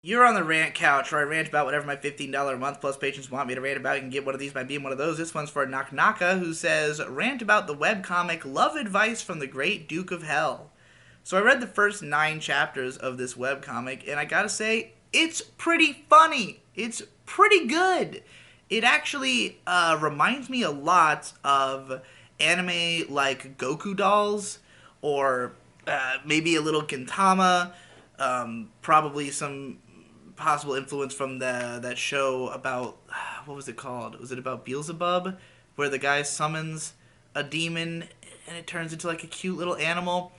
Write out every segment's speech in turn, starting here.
You're on the rant couch where I rant about whatever my $15 a month plus patrons want me to rant about. You can get one of these by being one of those. This one's for Knock Naka, who says, rant about the webcomic Love Advice from the Great Duke of Hell. So I read the first 9 chapters of this webcomic, and I gotta say, it's pretty funny. It's pretty good. It actually reminds me a lot of anime like Goku Dolls, or maybe a little Gintama, probably some possible influence from that show about, what was it called? Was it about Beelzebub, where the guy summons a demon and it turns into like a cute little animal?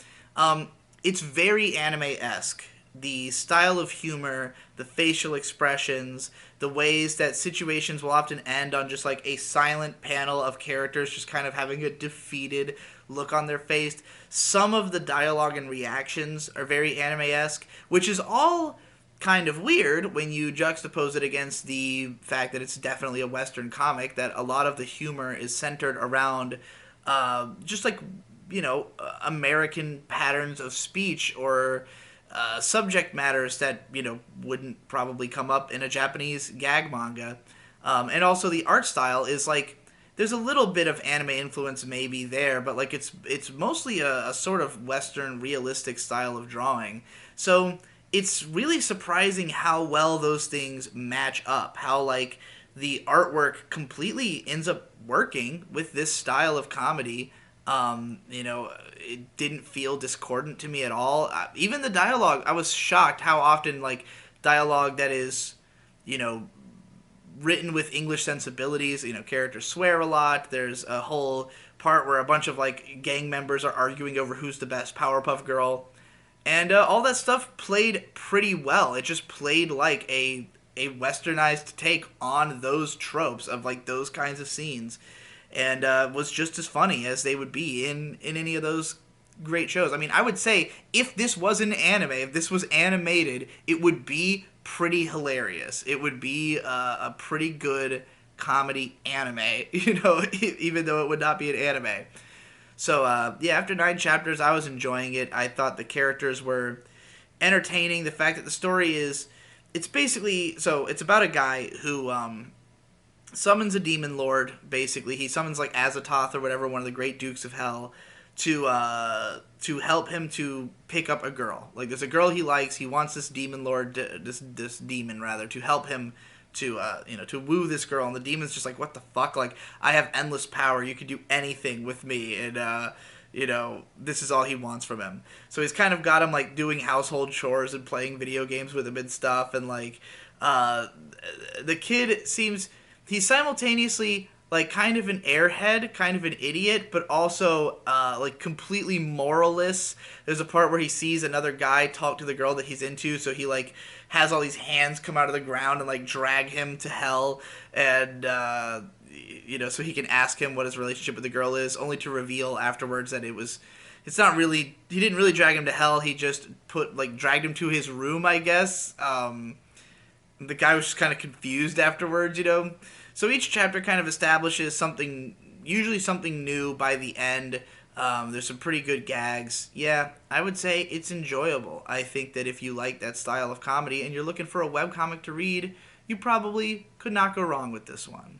It's very anime-esque. The style of humor, the facial expressions, the ways that situations will often end on just like a silent panel of characters just kind of having a defeated look on their face. Some of the dialogue and reactions are very anime-esque, which is all kind of weird when you juxtapose it against the fact that it's definitely a Western comic, that a lot of the humor is centered around just like, American patterns of speech or subject matters that, wouldn't probably come up in a Japanese gag manga. And also the art style is like, there's a little bit of anime influence maybe there, but like it's mostly a sort of Western realistic style of drawing. So it's really surprising how well those things match up. How like the artwork completely ends up working with this style of comedy. It didn't feel discordant to me at all. Even the dialogue, I was shocked how often like dialogue that is, you know, written with English sensibilities. Characters swear a lot. There's a whole part where a bunch of like gang members are arguing over who's the best Powerpuff Girl, and all that stuff played pretty well. It just played like a westernized take on those tropes of like those kinds of scenes, and was just as funny as they would be in any of those great shows. I mean, I would say if this was an anime, if this was animated, it would be pretty hilarious. It would be a pretty good comedy anime, even though it would not be an anime. So, yeah, after 9 chapters, I was enjoying it. I thought the characters were entertaining. The fact that the story is, it's basically, so it's about a guy who summons a demon lord, basically. He summons, like, Azathoth or whatever, one of the great dukes of hell, to help him to pick up a girl. Like, there's a girl he likes. He wants this demon lord, this demon, rather, to help him to woo this girl, and the demon's just like, what the fuck? Like, I have endless power. You could do anything with me, and this is all he wants from him. So he's kind of got him like doing household chores and playing video games with him and stuff, and like, the kid seems he's simultaneously like kind of an airhead, kind of an idiot, but also like completely moralless. There's a part where he sees another guy talk to the girl that he's into, so he like has all these hands come out of the ground and like drag him to hell, and so he can ask him what his relationship with the girl is, only to reveal afterwards that it's not really, he didn't really drag him to hell. He just dragged him to his room, I guess. The guy was just kind of confused afterwards. So each chapter kind of establishes something, usually something new by the end. There's some pretty good gags. Yeah, I would say it's enjoyable. I think that if you like that style of comedy and you're looking for a webcomic to read, you probably could not go wrong with this one.